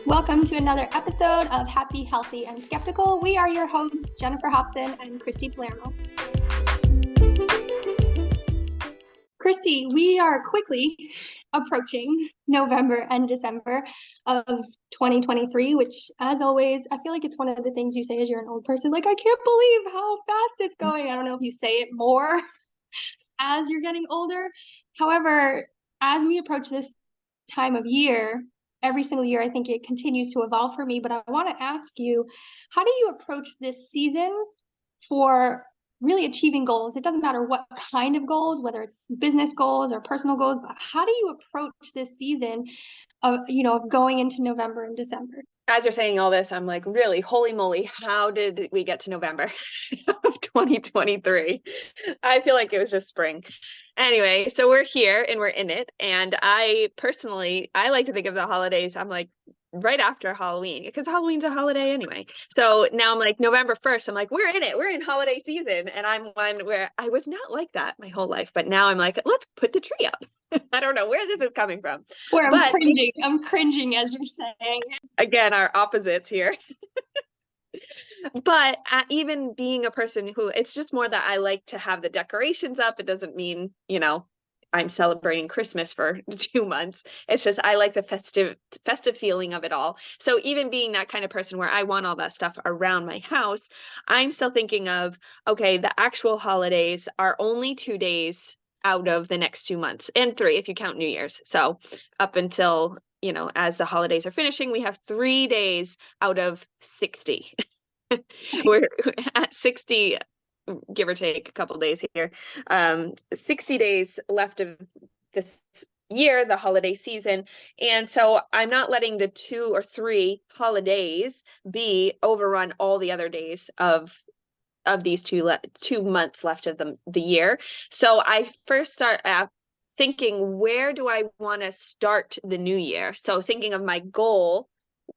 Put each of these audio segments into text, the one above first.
Welcome to another episode of Happy, Healthy, and Skeptical. We are your hosts, Jennifer Hobson and Christy Palermo. Christy, we are quickly approaching November and December of 2023, which, as always, I feel like it's one of the things you say as you're an old person. Like, I can't believe how fast it's going. I don't know if you say it more as you're getting older. However, as we approach this time of year, every single year, I think it continues to evolve for me. But I want to ask you, how do you approach this season for really achieving goals? It doesn't matter what kind of goals, whether it's business goals or personal goals, but how do you approach this season of going into November and December? As you're saying all this, I'm like, really, holy moly, how did we get to November of 2023? I feel like it was just spring. Anyway, so we're here and we're in it. And I personally, I like to think of the holidays, I'm like, right after Halloween, because Halloween's a holiday anyway. So now I'm like, November 1st, I'm like, we're in it. We're in holiday season. And I'm one where I was not like that my whole life. But now I'm like, let's put the tree up. I don't know where this is coming from. Where I'm cringing as you're saying. Again, our opposites here. But even being a person who, it's just more that I like to have the decorations up. It doesn't mean, I'm celebrating Christmas for 2 months. It's just I like the festive feeling of it all. So even being that kind of person where I want all that stuff around my house, I'm still thinking of, okay, the actual holidays are only 2 days out of the next 2 months, and 3 if you count New Year's. So up until, as the holidays are finishing, we have 3 days out of 60. We're at 60, give or take a couple days here. 60 days left of this year, the holiday season. And so I'm not letting the 2 or 3 holidays be overrun all the other days of these 2 months left of the year. So I first start thinking, where do I want to start the new year? So thinking of my goal,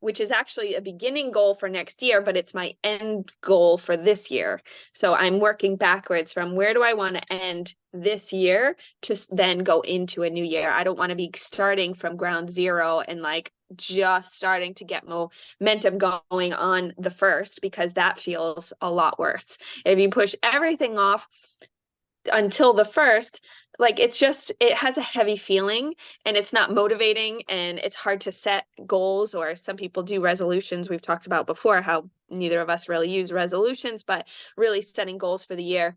which is actually a beginning goal for next year, but it's my end goal for this year. So I'm working backwards from where do I want to end this year to then go into a new year. I don't want to be starting from ground zero and like just starting to get momentum going on the first, because that feels a lot worse. If you push everything off until the first, like it has a heavy feeling and it's not motivating, and it's hard to set goals, or some people do resolutions. We've talked about before how neither of us really use resolutions, but really setting goals for the year.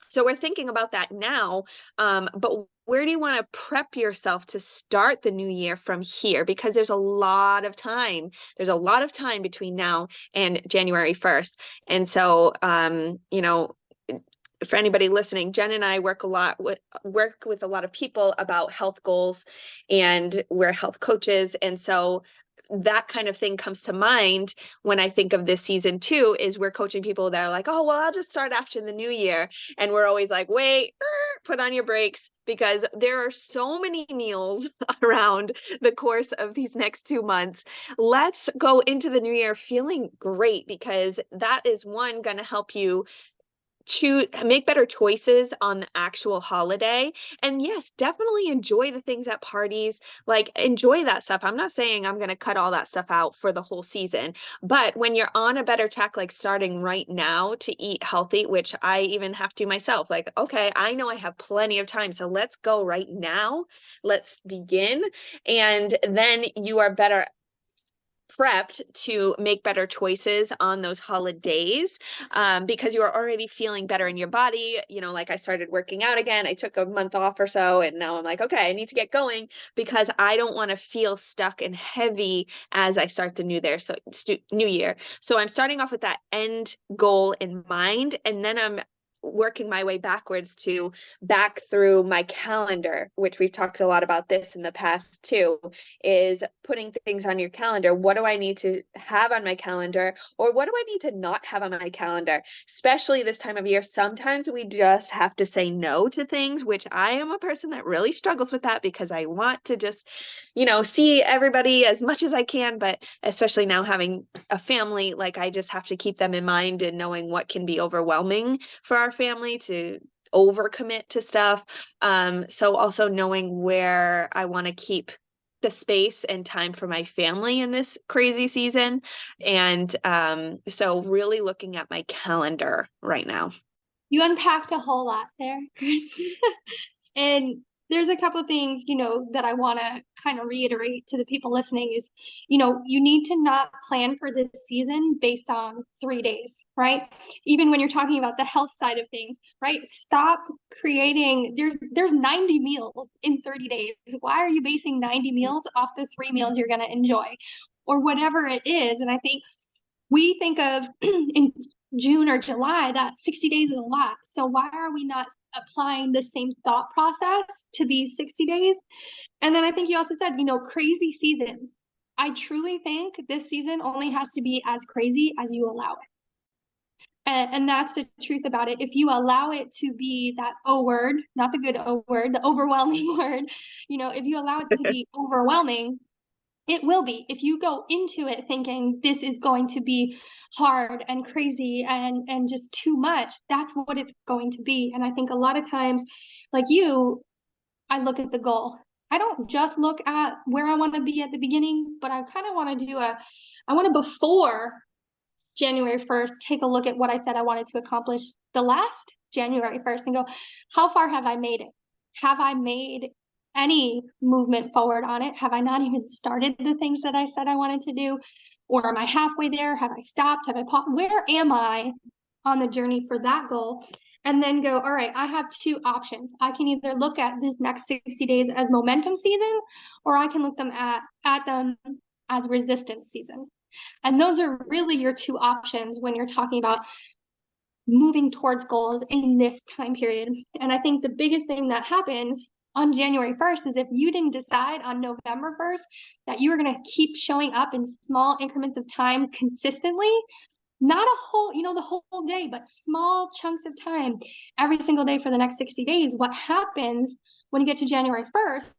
So we're thinking about that now, but where do you want to prep yourself to start the new year from here? Because there's a lot of time. There's a lot of time between now and January 1st. And so, for anybody listening, Jen and I work with a lot of people about health goals, and we're health coaches. And so that kind of thing comes to mind when I think of this season too, is we're coaching people that are like, oh, well, I'll just start after the new year. And we're always like, wait, put on your brakes, because there are so many meals around the course of these next 2 months. Let's go into the new year feeling great, because that is one going to help you to make better choices on the actual holiday. And yes, definitely enjoy the things at parties, like enjoy that stuff. I'm not saying I'm going to cut all that stuff out for the whole season, but when you're on a better track, like starting right now to eat healthy, which I even have to myself, like, okay, I know I have plenty of time, so let's go right now. Let's begin. And then you are better prepped to make better choices on those holidays, because you are already feeling better in your body. Like I started working out again. I took a month off or so, and now I'm like, okay, I need to get going, because I don't want to feel stuck and heavy as I start the new year. So I'm starting off with that end goal in mind, and then I'm working my way backwards to back through my calendar, which we've talked a lot about this in the past too, is putting things on your calendar. What do I need to have on my calendar, or what do I need to not have on my calendar? Especially this time of year, sometimes we just have to say no to things, which I am a person that really struggles with that, because I want to just, see everybody as much as I can. But especially now having a family, like I just have to keep them in mind, and knowing what can be overwhelming for our family to overcommit to stuff. So also knowing where I want to keep the space and time for my family in this crazy season. And so really looking at my calendar right now. You unpacked a whole lot there, Chris. And there's a couple things, that I want to kind of reiterate to the people listening is, you need to not plan for this season based on 3 days, right? Even when you're talking about the health side of things, right? Stop creating, there's 90 meals in 30 days. Why are you basing 90 meals off the 3 meals you're going to enjoy or whatever it is? And I think we think of in June or July that 60 days is a lot. So why are we not applying the same thought process to these 60 days? And then I think you also said, crazy season. I truly think this season only has to be as crazy as you allow it. And that's the truth about it. If you allow it to be that O word, not the good O word, the overwhelming word, if you allow it to be overwhelming, it will be. If you go into it thinking this is going to be hard and crazy and just too much, that's what it's going to be. And I think a lot of times, like you, I look at the goal. I don't just look at where I want to be at the beginning, but I kind of want to I want to before January 1st, take a look at what I said I wanted to accomplish the last January 1st and go, how far have I made it? Have I made any movement forward on it? Have I not even started the things that I said I wanted to do? Or am I halfway there? Have I stopped? Have I paused? Where am I on the journey for that goal? And then go, all right, I have two options. I can either look at this next 60 days as momentum season, or I can look at them as resistance season. And those are really your two options when you're talking about moving towards goals in this time period. And I think the biggest thing that happens on January 1st is if you didn't decide on November 1st that you were going to keep showing up in small increments of time consistently, not a whole, the whole day, but small chunks of time every single day for the next 60 days, what happens when you get to January 1st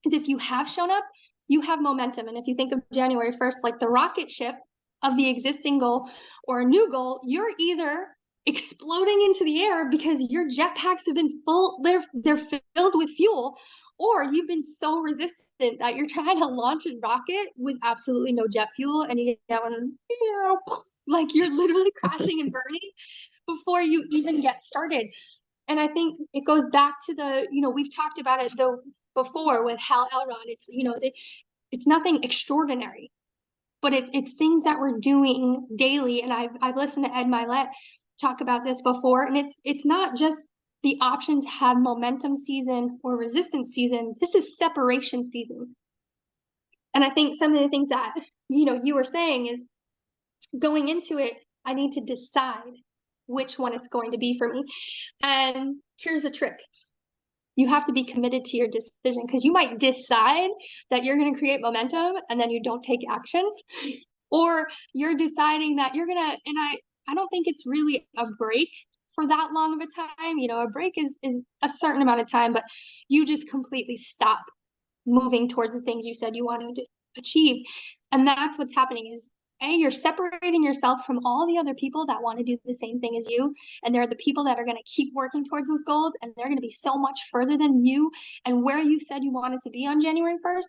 is if you have shown up, you have momentum. And if you think of January 1st like the rocket ship of the existing goal or a new goal, you're either exploding into the air because your jetpacks have been full, they're filled with fuel, or you've been so resistant that you're trying to launch a rocket with absolutely no jet fuel and you get like you're literally crashing and burning before you even get started. And I think it goes back to we've talked about it though before with Hal Elrod. It's, it's nothing extraordinary, but it's things that we're doing daily. And I've listened to Ed Mylett talk about this before, and it's not just the option to have momentum season or resistance season. This is separation season. And I think some of the things that, you were saying is going into it, I need to decide which one it's going to be for me. And here's the trick. You have to be committed to your decision because you might decide that you're going to create momentum and then you don't take action, or you're deciding that you're going to, and I don't think it's really a break for that long of a time. A break is a certain amount of time, but you just completely stop moving towards the things you said you wanted to achieve. And that's what's happening is you're separating yourself from all the other people that want to do the same thing as you. And they're the people that are going to keep working towards those goals. And they're going to be so much further than you and where you said you wanted to be on January 1st.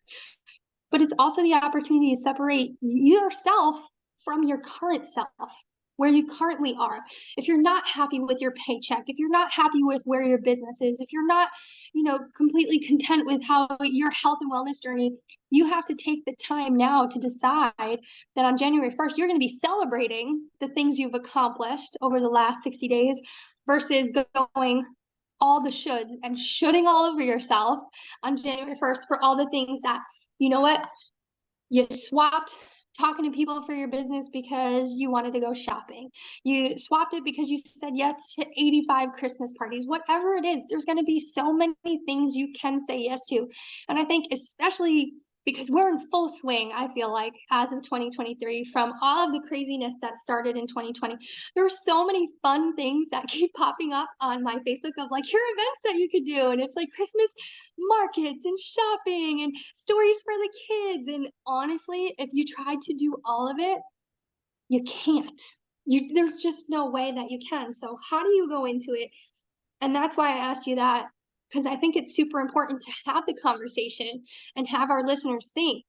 But it's also the opportunity to separate yourself from your current self, where you currently are. If you're not happy with your paycheck, if you're not happy with where your business is, if you're not, completely content with how your health and wellness journey, you have to take the time now to decide that on January 1st, you're going to be celebrating the things you've accomplished over the last 60 days versus going all the should and shoulding all over yourself on January 1st for all the things that, you swapped talking to people for your business because you wanted to go shopping. You swapped it because you said yes to 85 Christmas parties. Whatever it is, there's going to be so many things you can say yes to. And I think especially because we're in full swing, I feel like, as of 2023, from all of the craziness that started in 2020, there are so many fun things that keep popping up on my Facebook of like, here are events that you could do. And it's like Christmas markets and shopping and stories for the kids. And honestly, if you tried to do all of it, you can't. There's just no way that you can. So how do you go into it? And that's why I asked you that because I think it's super important to have the conversation and have our listeners think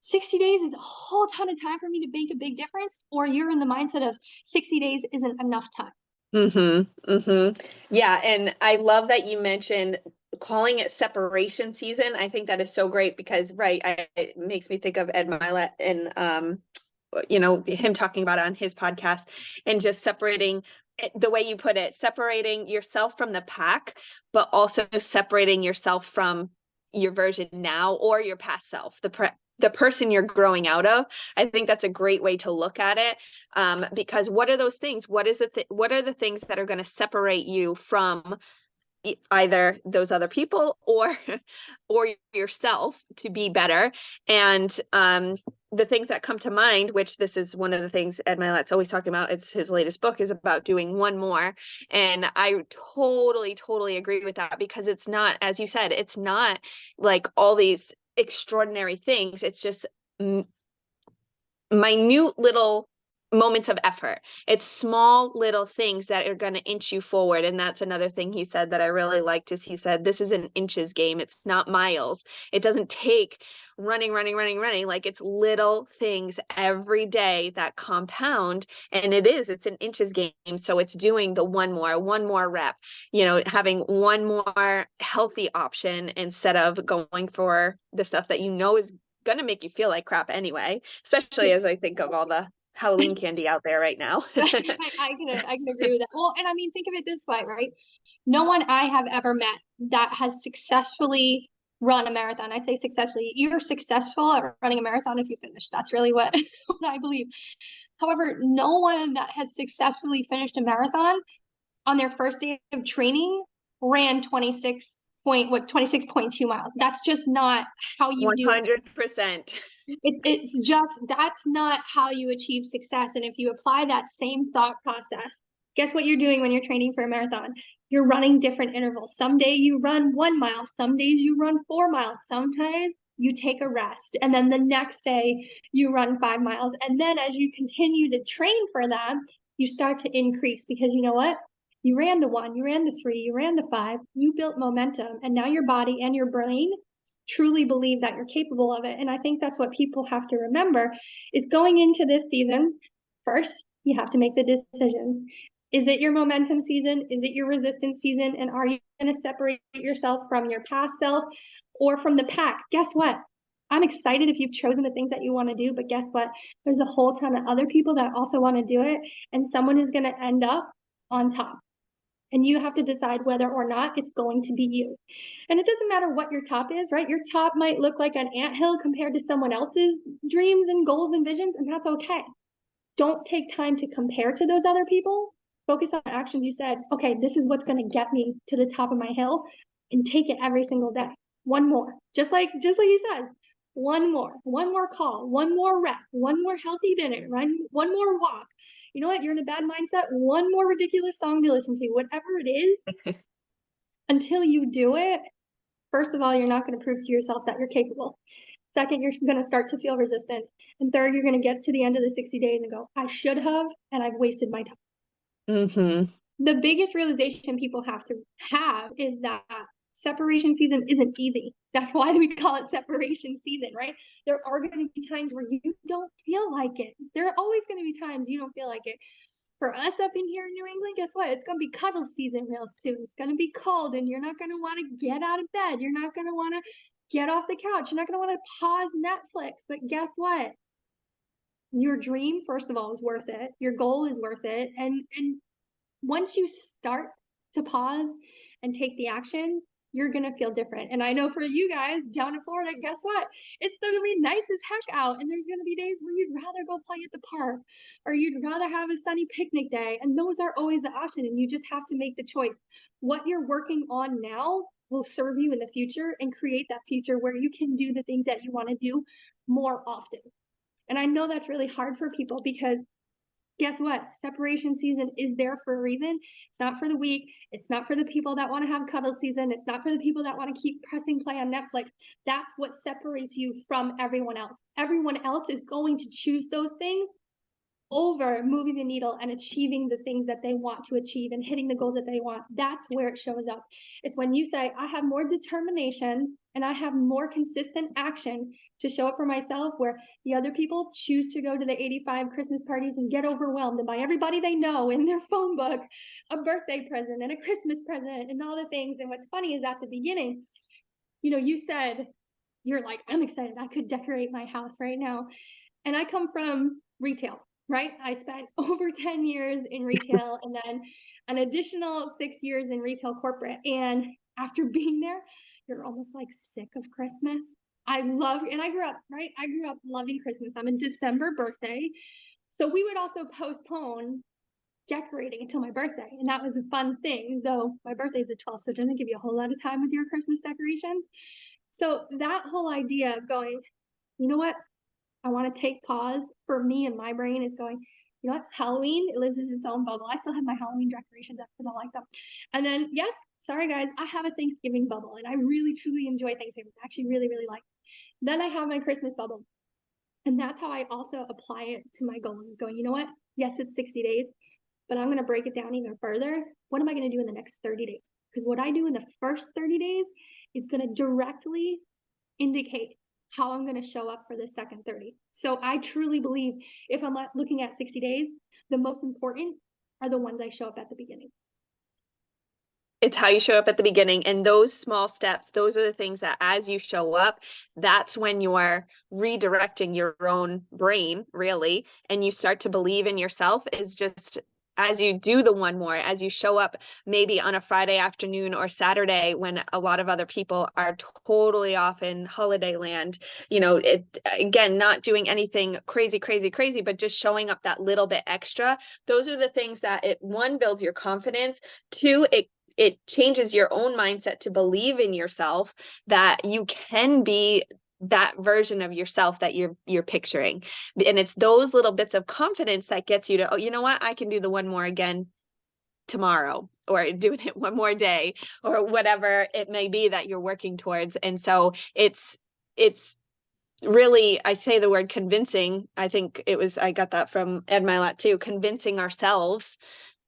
60 days is a whole ton of time for me to make a big difference, or you're in the mindset of 60 days isn't enough time. Yeah, and I love that you mentioned calling it separation season. I think that is so great because, right, it makes me think of Ed Mylett and him talking about it on his podcast, and just separating the way you put it, separating yourself from the pack, but also separating yourself from your version now or your past self, the person you're growing out of. I think that's a great way to look at it, because what are those things? What are the things that are going to separate you from either those other people or or yourself to be better? And the things that come to mind, which this is one of the things Ed Mylett's always talking about, it's his latest book, is about doing one more. And I totally agree with that, because it's not, as you said, it's not like all these extraordinary things. It's just minute little moments of effort. It's small little things that are going to inch you forward. And that's another thing he said that I really liked, is he said, this is an inches game. It's not miles. It doesn't take running. Like, it's little things every day that compound. And it's an inches game. So it's doing the one more rep, having one more healthy option instead of going for the stuff that is going to make you feel like crap anyway, especially as I think of all the Halloween candy out there right now. I can agree with that. Well, and I mean, think of it this way, right? No one I have ever met that has successfully run a marathon. I say successfully. You're successful at running a marathon if you finish. That's really what I believe. However, no one that has successfully finished a marathon on their first day of training ran 26.2 miles. That's just not how you do it. 100%. It's just, that's not how you achieve success. And if you apply that same thought process, guess what you're doing when you're training for a marathon? You're running different intervals. Some day you run 1 mile, some days you run 4 miles, sometimes you take a rest, and then the next day you run 5 miles. And then as you continue to train for that, you start to increase, because you know what? You ran the 1, you ran the 3, you ran the 5, you built momentum, and now your body and your brain truly believe that you're capable of it. And I think that's what people have to remember, is going into this season, first, you have to make the decision. Is it your momentum season? Is it your resistance season? And are you going to separate yourself from your past self or from the pack? Guess what? I'm excited if you've chosen the things that you want to do, but guess what? There's a whole ton of other people that also want to do it, and someone is going to end up on top. And you have to decide whether or not it's going to be you. And it doesn't matter what your top is, right? Your top might look like an anthill compared to someone else's dreams and goals and visions, and that's okay. Don't take time to compare to those other people. Focus on the actions you said, okay, this is what's going to get me to the top of my hill, and take it every single day. One more, just like you said, one more call, one more rep, one more healthy dinner, right? One more walk. You know what? You're in a bad mindset. One more ridiculous song to listen to, whatever it is, until you do it. First of all, you're not going to prove to yourself that you're capable. Second, you're going to start to feel resistance. And third, you're going to get to the end of the 60 days and go, I should have, and I've wasted my time. The biggest realization people have to have is that separation season isn't easy. That's why we call it separation season, right? There are going to be times where you don't feel like it. There are always going to be times you don't feel like it. For us up in here in New England, guess what? It's going to be cuddle season real soon. It's going to be cold, and you're not going to want to get out of bed. You're not going to want to get off the couch. You're not going to want to pause Netflix. But guess what? Your dream, first of all, is worth it. Your goal is worth it. And once you start to pause and take the action, you're going to feel different. And I know for you guys down in Florida, guess what? It's still going to be nice as heck out. And there's going to be days where you'd rather go play at the park, or you'd rather have a sunny picnic day. And those are always the option. And you just have to make the choice. What you're working on now will serve you in the future and create that future where you can do the things that you want to do more often. And I know that's really hard for people, because guess what? Separation season is there for a reason. It's not for the weak. It's not for the people that want to have cuddle season. It's not for the people that want to keep pressing play on Netflix. That's what separates you from everyone else. Everyone else is going to choose those things over moving the needle and achieving the things that they want to achieve and hitting the goals that they want. That's where it shows up. It's when you say, I have more determination and I have more consistent action to show up for myself, where the other people choose to go to the 85 Christmas parties and get overwhelmed and buy everybody they know in their phone book a birthday present and a Christmas present and all the things. And what's funny is at the beginning, you said, you're like, I'm excited. I could decorate my house right now. And I come from retail, right? I spent over 10 years in retail and then an additional 6 years in retail corporate. And after being there, you're almost like sick of Christmas. And I grew up, right? I grew up loving Christmas. I'm a December birthday. So we would also postpone decorating until my birthday. And that was a fun thing, though my birthday is the 12th, so it doesn't give you a whole lot of time with your Christmas decorations. So that whole idea of going, you know what? I want to take pause. For me and my brain is going, you know what? Halloween, it lives in its own bubble. I still have my Halloween decorations up because I like them. And then, yes, sorry guys, I have a Thanksgiving bubble and I really, truly enjoy Thanksgiving. I actually really, really like it. Then I have my Christmas bubble. And that's how I also apply it to my goals, is going, you know what? Yes, it's 60 days, but I'm going to break it down even further. What am I going to do in the next 30 days? Because what I do in the first 30 days is going to directly indicate how I'm going to show up for the second 30. So I truly believe if I'm looking at 60 days, the most important are the ones I show up at the beginning. It's how you show up at the beginning, and those small steps, those are the things that as you show up, that's when you are redirecting your own brain, really, and you start to believe in yourself. Is just as you do the one more, as you show up maybe on a Friday afternoon or Saturday when a lot of other people are totally off in holiday land, it, again, not doing anything crazy, but just showing up that little bit extra. Those are the things that one, builds your confidence, two, it changes your own mindset to believe in yourself, that you can be that version of yourself that you're picturing. And it's those little bits of confidence that gets you to, oh, you know what, I can do the one more again tomorrow, or doing it one more day, or whatever it may be that you're working towards. And so it's really, I say the word convincing. I think I got that from Ed Mylett too, convincing ourselves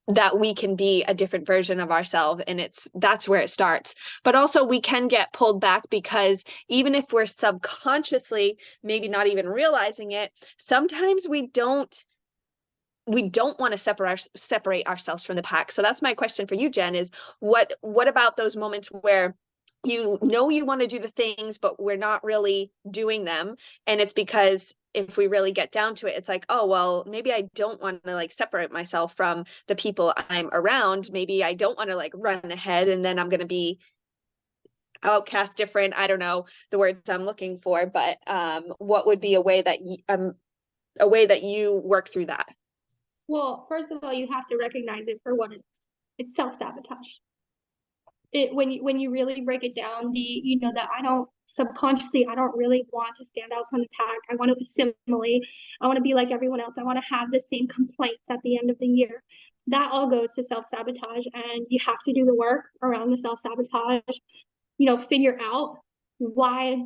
that we can be a different version of ourselves. And that's where it starts. But also we can get pulled back, because even if we're subconsciously maybe not even realizing it, sometimes we don't want to separate ourselves from the pack. So that's my question for you, Jen, is what about those moments where you want to do the things, but we're not really doing them? And it's because if we really get down to it, it's like, oh, well, maybe I don't want to like separate myself from the people I'm around. Maybe I don't want to like run ahead, and then I'm going to be outcast, different. I don't know the words I'm looking for, but what would be a way that you work through that? Well, first of all, you have to recognize it for what it is. It's self-sabotage. When you really break it down, that I don't really want to stand out from the pack. I want to assimilate. I want to be like everyone else. I want to have the same complaints at the end of the year. That all goes to self-sabotage, and you have to do the work around the self-sabotage. Figure out why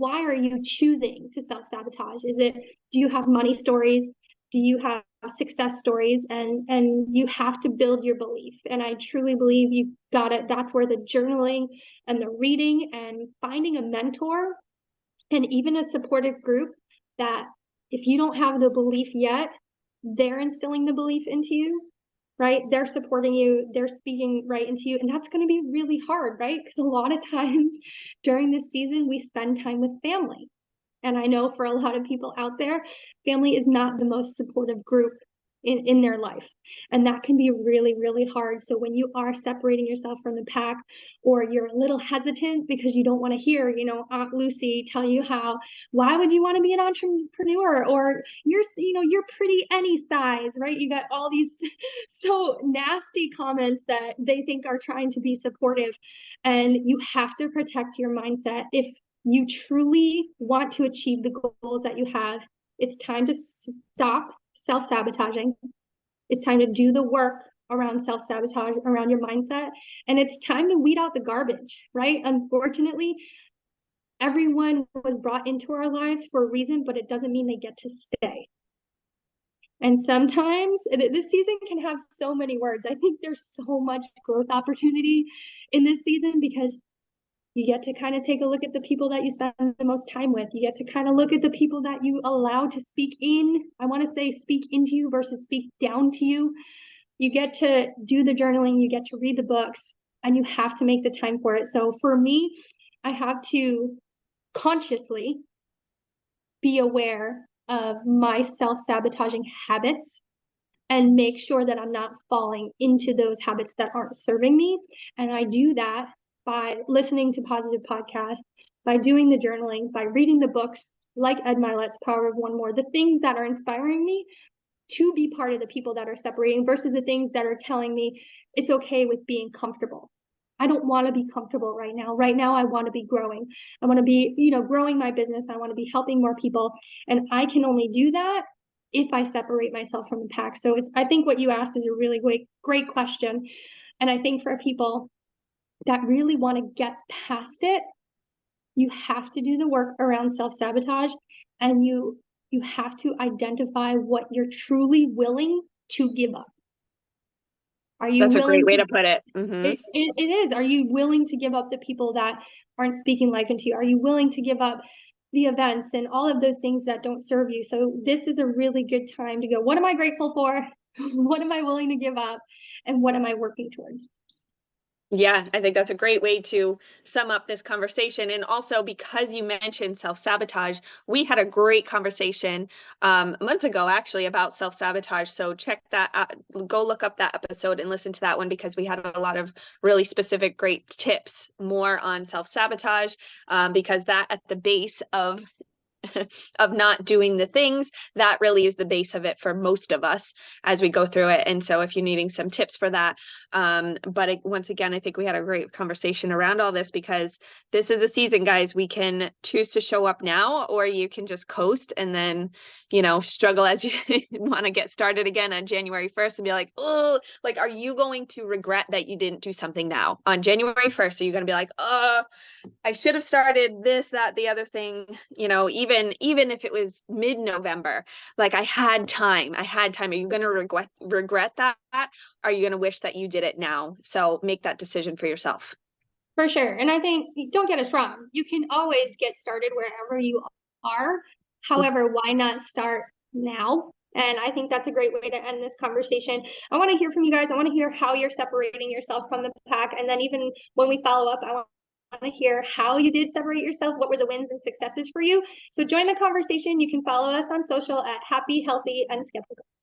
are you choosing to self-sabotage? Do you have money stories? Do you have success stories? And you have to build your belief. And I truly believe you got it. That's where the journaling and the reading and finding a mentor and even a supportive group, that if you don't have the belief yet, they're instilling the belief into you, right? They're supporting you, they're speaking right into you. And that's going to be really hard, right? Because a lot of times during this season, we spend time with family. And I know for a lot of people out there, family is not the most supportive group in their life. And that can be really, really hard. So when you are separating yourself from the pack, or you're a little hesitant because you don't want to hear, Aunt Lucy tell you why would you want to be an entrepreneur? Or you're pretty any size, right? You got all these so nasty comments that they think are trying to be supportive. And you have to protect your mindset. If you truly want to achieve the goals that you have, it's time to stop self-sabotaging. It's time to do the work around self-sabotage, around your mindset. And it's time to weed out the garbage, right? Unfortunately, everyone was brought into our lives for a reason, but it doesn't mean they get to stay. And sometimes this season can have so many words. I think there's so much growth opportunity in this season because you get to kind of take a look at the people that you spend the most time with. You get to kind of look at the people that you allow to speak in. I want to say speak into you versus speak down to you. You get to do the journaling, you get to read the books, and you have to make the time for it. So for me, I have to consciously be aware of my self-sabotaging habits and make sure that I'm not falling into those habits that aren't serving me. And I do that by listening to positive podcasts, by doing the journaling, by reading the books like Ed Mylett's Power of One More, the things that are inspiring me to be part of the people that are separating versus the things that are telling me it's okay with being comfortable. I don't want to be comfortable right now. Right now, I want to be growing. I want to be, growing my business. I want to be helping more people. And I can only do that if I separate myself from the pack. So I think what you asked is a really great question. And I think for people that really want to get past it, you have to do the work around self-sabotage, and you have to identify what you're truly willing to give up. Are you That's a willing great way to to put it. Mm-hmm. it is. Are you willing to give up the people that aren't speaking life into you? Are you willing to give up the events and all of those things that don't serve you? So this is a really good time to go, what am I grateful for? What am I willing to give up? And what am I working towards? Yeah, I think that's a great way to sum up this conversation. And also, because you mentioned self-sabotage, we had a great conversation months ago, actually, about self-sabotage. So check that out. Go look up that episode and listen to that one because we had a lot of really specific, great tips more on self-sabotage, because that at the base of of not doing the things, that really is the base of it for most of us as we go through it. And so if you're needing some tips for that, once again, I think we had a great conversation around all this because this is a season, guys. We can choose to show up now, or you can just coast and then, struggle as you want to get started again on January 1st and be like, oh, like, are you going to regret that you didn't do something now on January 1st? Are you going to be like, oh, I should have started this, that, the other thing, even if it was mid-November, like I had time. Are you going to regret that? Are you going to wish that you did it now? So make that decision for yourself. For sure. And I think, don't get us wrong, you can always get started wherever you are. However, why not start now? And I think that's a great way to end this conversation. I want to hear from you guys. I want to hear how you're separating yourself from the pack. And then even when we follow up, I want to hear how you did separate yourself. What were the wins and successes for you? So join the conversation. You can follow us on social at Happy, Healthy, and Skeptical.